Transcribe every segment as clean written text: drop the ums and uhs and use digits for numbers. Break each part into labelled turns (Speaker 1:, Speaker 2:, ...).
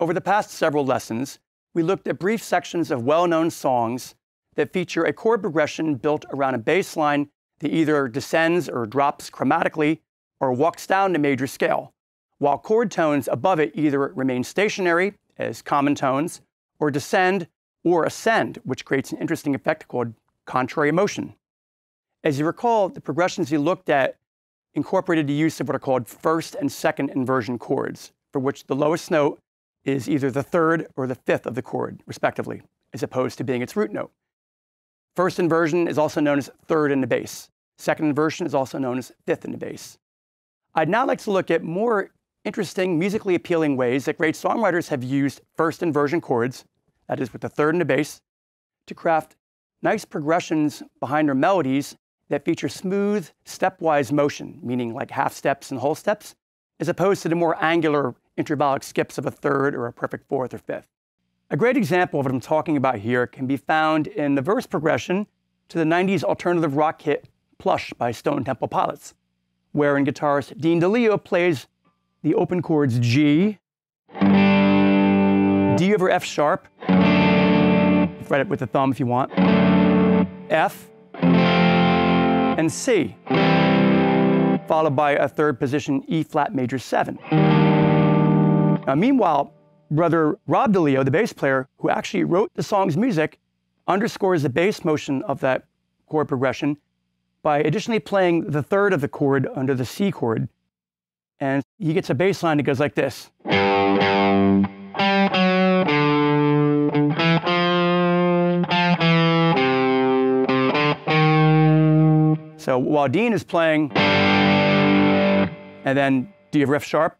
Speaker 1: Over the past several lessons, we looked at brief sections of well-known songs that feature a chord progression built around a bass line that either descends or drops chromatically or walks down the major scale, while chord tones above it either remain stationary as common tones or descend or ascend, which creates an interesting effect called contrary motion. As you recall, the progressions we looked at incorporated the use of what are called first and second inversion chords, for which the lowest note is either the third or the fifth of the chord, respectively, as opposed to being its root note. First inversion is also known as third in the bass. Second inversion is also known as fifth in the bass. I'd now like to look at more interesting, musically appealing ways that great songwriters have used first inversion chords, that is with the third in the bass, to craft nice progressions behind their melodies that feature smooth, stepwise motion, meaning like half steps and whole steps, as opposed to the more angular intervallic skips of a third or a perfect fourth or fifth. A great example of what I'm talking about here can be found in the verse progression to the 90s alternative rock hit Plush by Stone Temple Pilots, wherein guitarist Dean DeLeo plays the open chords G, D over F sharp, fret it with the thumb if you want, F, and C, followed by a third position E flat major 7. Now, meanwhile, brother Rob DeLeo, the bass player, who actually wrote the song's music, underscores the bass motion of that chord progression by additionally playing the third of the chord under the C chord. And he gets a bass line that goes like this. So while Dean is playing, and then D over F sharp,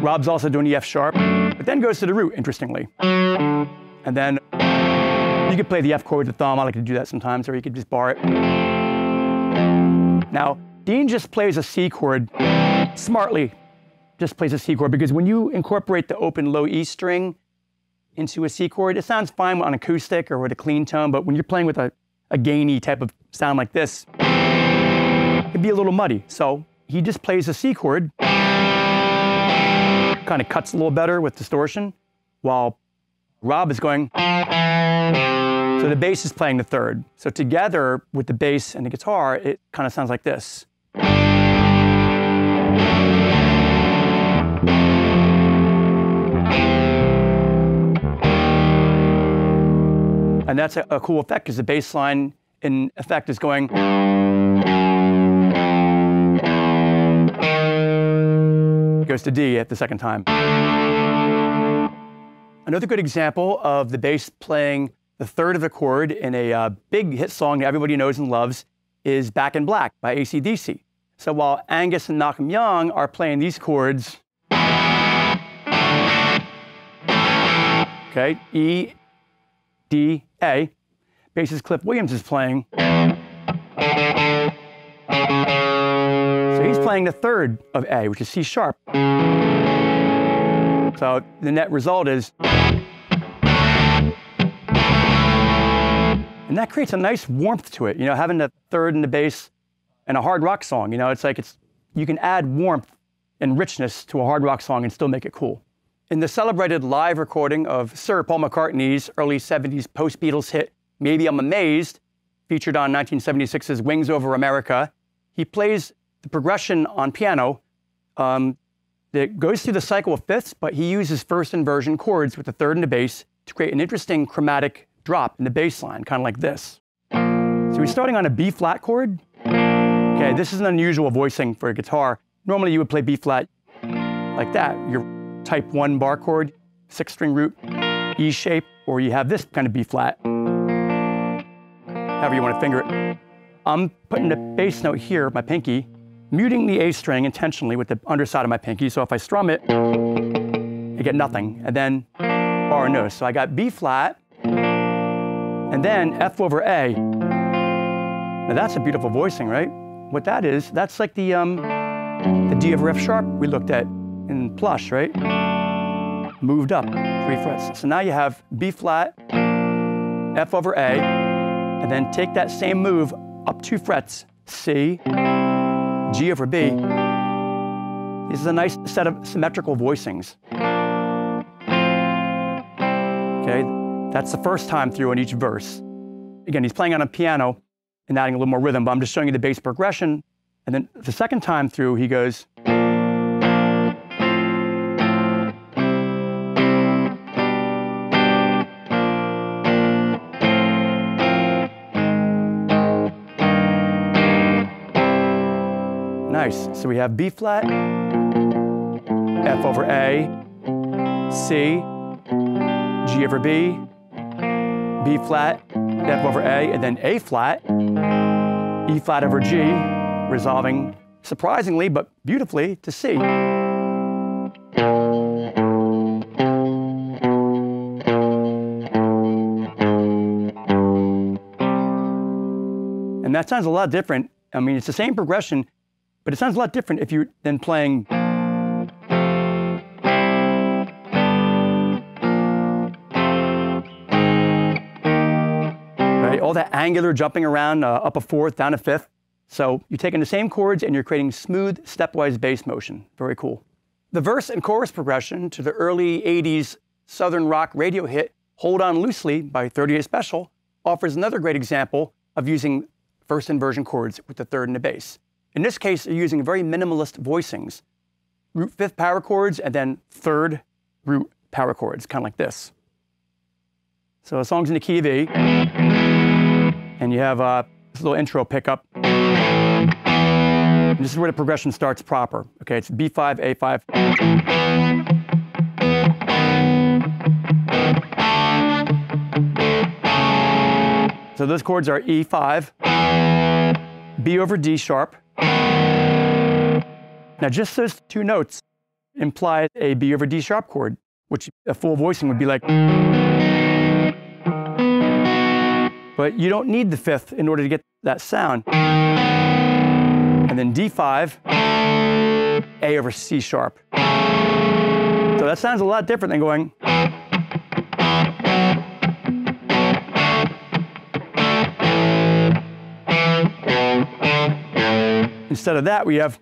Speaker 1: Rob's also doing the F sharp, but then goes to the root, interestingly. And then you could play the F chord with the thumb. I like to do that sometimes, or you could just bar it. Now, Dean just plays a C chord smartly, just plays a C chord, because when you incorporate the open low E string into a C chord, it sounds fine on acoustic or with a clean tone, but when you're playing with a gainy type of sound like this, it can be a little muddy. So he just plays a C chord, kind of cuts a little better with distortion, while Rob is going, so the bass is playing the third. So together with the bass and the guitar, it kind of sounds like this. And that's a cool effect because the bass line in effect is going. Goes to D at the second time. Another good example of the bass playing the third of the chord in a big hit song that everybody knows and loves is Back in Black by AC/DC. So while Angus and Malcolm Young are playing these chords, okay, E, D, A, bassist Cliff Williams is playing. So he's playing the third of A, which is C sharp. So the net result is, and that creates a nice warmth to it, you know, having the third and the bass in a hard rock song, you know, it's like you can add warmth and richness to a hard rock song and still make it cool. In the celebrated live recording of Sir Paul McCartney's early 70s post-Beatles hit, Maybe I'm Amazed, featured on 1976's Wings Over America, he plays the progression on piano that goes through the cycle of fifths, but he uses first inversion chords with the third and the bass to create an interesting chromatic drop in the bass line, kind of like this. So he's starting on a B flat chord. Okay, this is an unusual voicing for a guitar. Normally you would play B flat like that. Your type 1 bar chord, 6-string root, E shape, or you have this kind of B flat. However you want to finger it. I'm putting the bass note here, my pinky, muting the A string intentionally with the underside of my pinky, so if I strum it, I get nothing, and then bar and nose. So I got B flat, and then F over A. Now that's a beautiful voicing, right? What that is, that's like the D over F sharp we looked at in Plush, right? Moved up 3 frets. So now you have B flat, F over A, and then take that same move up 2 frets, C, G over B. This is a nice set of symmetrical voicings. Okay, that's the first time through on each verse. Again, he's playing on a piano and adding a little more rhythm, but I'm just showing you the bass progression. And then the second time through, he goes. Nice. So we have B flat, F over A, C, G over B, B flat, F over A, and then A flat, E flat over G, resolving surprisingly but beautifully to C. And that sounds a lot different. I mean, it's the same progression, but it sounds a lot different if you're then playing. Right? All that angular jumping around, up a fourth, down a fifth. So you're taking the same chords and you're creating smooth, stepwise bass motion. Very cool. The verse and chorus progression to the early 80s Southern rock radio hit Hold On Loosely by 38 Special offers another great example of using first inversion chords with the third and the bass. In this case, they're using very minimalist voicings. Root fifth power chords and then third root power chords, kind of like this. So the song's in the key of E, and you have this little intro pickup. And this is where the progression starts proper. Okay, it's B5, A5. So those chords are E5, B over D sharp. Now just those two notes imply a B over D sharp chord, which a full voicing would be like. But you don't need the fifth in order to get that sound. And then D5, A over C sharp. So that sounds a lot different than going. Instead of that, we have.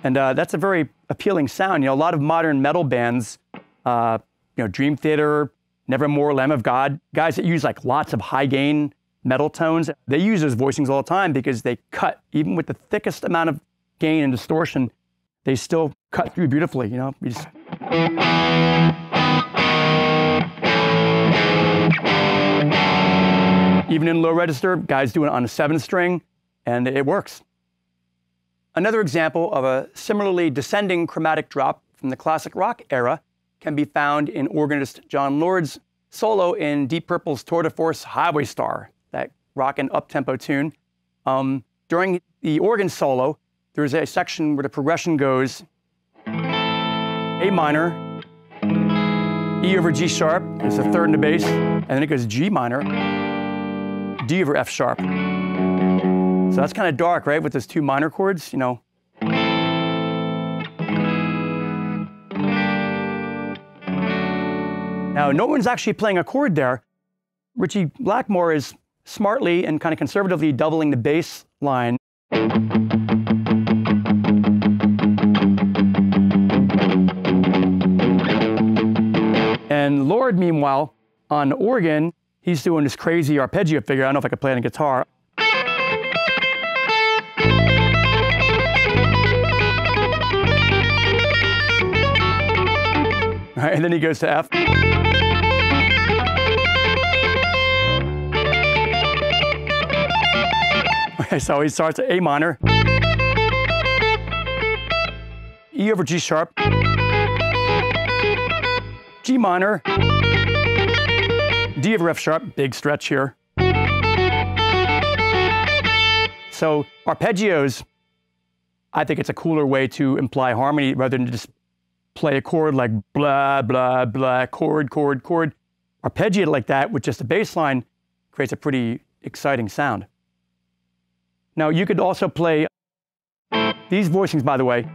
Speaker 1: And that's a very appealing sound. You know, a lot of modern metal bands, Dream Theater, Nevermore, Lamb of God, guys that use like lots of high gain metal tones, they use those voicings all the time because they cut, even with the thickest amount of gain and distortion, they still cut through beautifully, you know. We just. Even in low register, guys do it on a 7 string, and it works. Another example of a similarly descending chromatic drop from the classic rock era can be found in organist John Lord's solo in Deep Purple's Tour de Force Highway Star, that rock and up-tempo tune. During the organ solo, there's a section where the progression goes A minor, E over G sharp, there's a third in the bass, and then it goes G minor, D over F sharp. So that's kind of dark, right, with those two minor chords, you know. Now, no one's actually playing a chord there. Richie Blackmore is smartly and kind of conservatively doubling the bass line. And Lord, meanwhile, on organ, he's doing this crazy arpeggio figure. I don't know if I could play it on guitar. All right, and then he goes to F. Okay, so he starts at A minor, E over G sharp, G minor, D over F sharp, big stretch here. So arpeggios, I think it's a cooler way to imply harmony rather than just play a chord like blah, blah, blah, chord, chord, chord. Arpeggiate like that with just a bass line creates a pretty exciting sound. Now you could also play these voicings, by the way.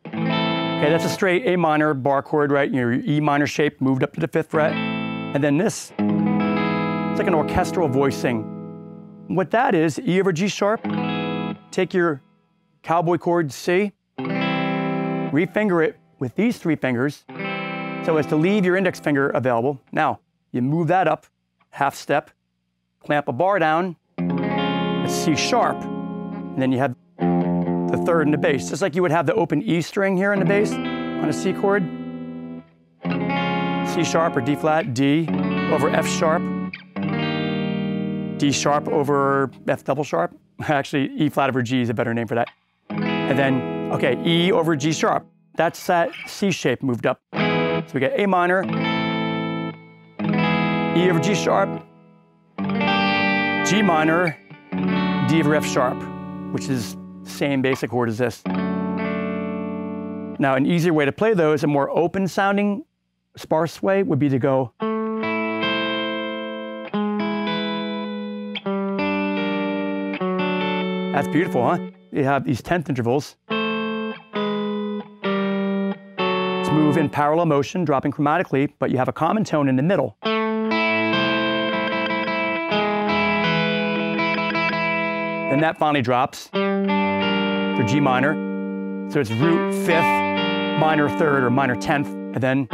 Speaker 1: Okay, Okay, that's a straight A minor bar chord, right? Your E minor shape moved up to the 5th fret. And then this, it's like an orchestral voicing. What that is, E over G sharp, take your cowboy chord C, refinger it with these 3 fingers so as to leave your index finger available. Now, you move that up, half step, clamp a bar down, it's C sharp, and then you have the 3rd in the bass, just like you would have the open E string here in the bass on a C chord. C sharp or D flat, D over F sharp, D sharp over F double sharp. Actually, E flat over G is a better name for that. And then, okay, E over G sharp. That's that C shape moved up. So we get A minor, E over G sharp, G minor, D over F sharp, which is the same basic chord as this. Now, an easier way to play those, a more open sounding, sparse way would be to go. That's beautiful, huh? You have these 10th intervals. It's move in parallel motion, dropping chromatically, but you have a common tone in the middle. Then that finally drops for G minor. So it's root 5th, minor 3rd, or minor 10th, and then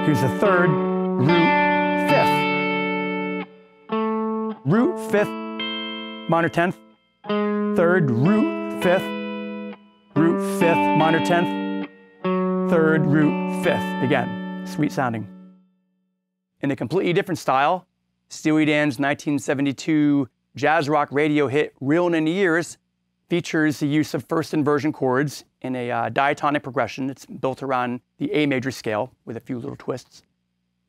Speaker 1: here's the 3rd, root 5th. Root 5th, minor 10th, 3rd, root 5th, root 5th, minor 10th, 3rd, root 5th. Again, sweet sounding. In a completely different style, Steely Dan's 1972 jazz rock radio hit Reelin' in the Years features the use of first inversion chords in a diatonic progression. It's built around the A major scale with a few little twists.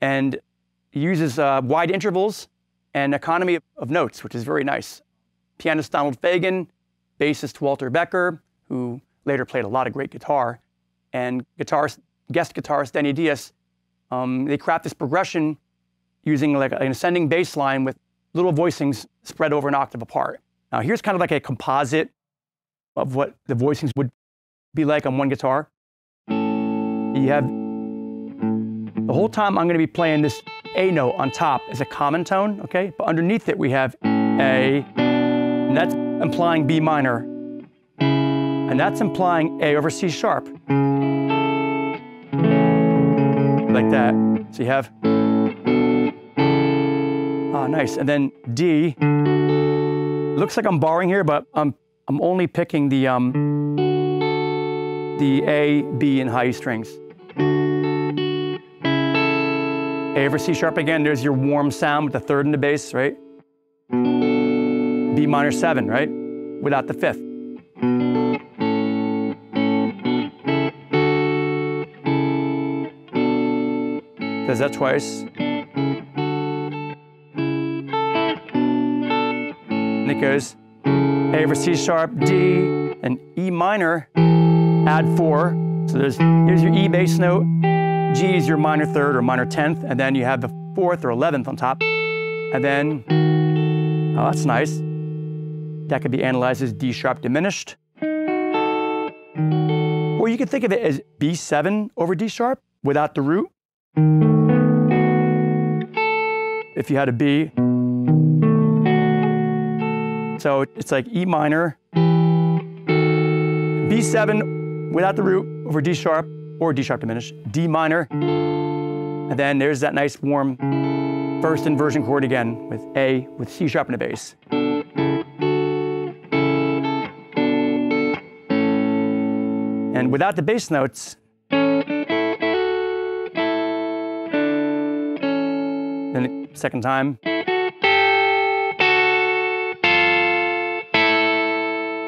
Speaker 1: And it uses wide intervals and economy of notes, which is very nice. Pianist Donald Fagen, bassist Walter Becker, who later played a lot of great guitar, and guest guitarist Denny Diaz, they craft this progression using like an ascending bass line with little voicings spread over an octave apart. Now here's kind of like a composite of what the voicings would be like on one guitar. You have, the whole time I'm gonna be playing this A note on top as a common tone, okay? But underneath it we have A, and that's implying B minor. And that's implying A over C sharp. Like that. So you have, nice. And then D, looks like I'm borrowing here, but I'm only picking the A, B, and high E strings. A over C sharp again, there's your warm sound with the 3rd in the bass, right? B minor 7, right? Without the 5th. Does that twice. And it goes A over C sharp, D, and E minor, add 4. So here's your E bass note, G is your minor 3rd or minor 10th, and then you have the 4th or 11th on top. And then, oh, that's nice. That could be analyzed as D sharp diminished. Or you could think of it as B7 over D sharp without the root. If you had a B. So it's like E minor, B7 without the root over D sharp or D sharp diminished, D minor, and then there's that nice warm first inversion chord again with A with C sharp in the bass. And without the bass notes, then the second time.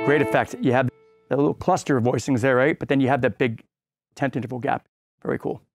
Speaker 1: Great effect. You have a little cluster of voicings there, right? But then you have that big 10th interval gap. Very cool.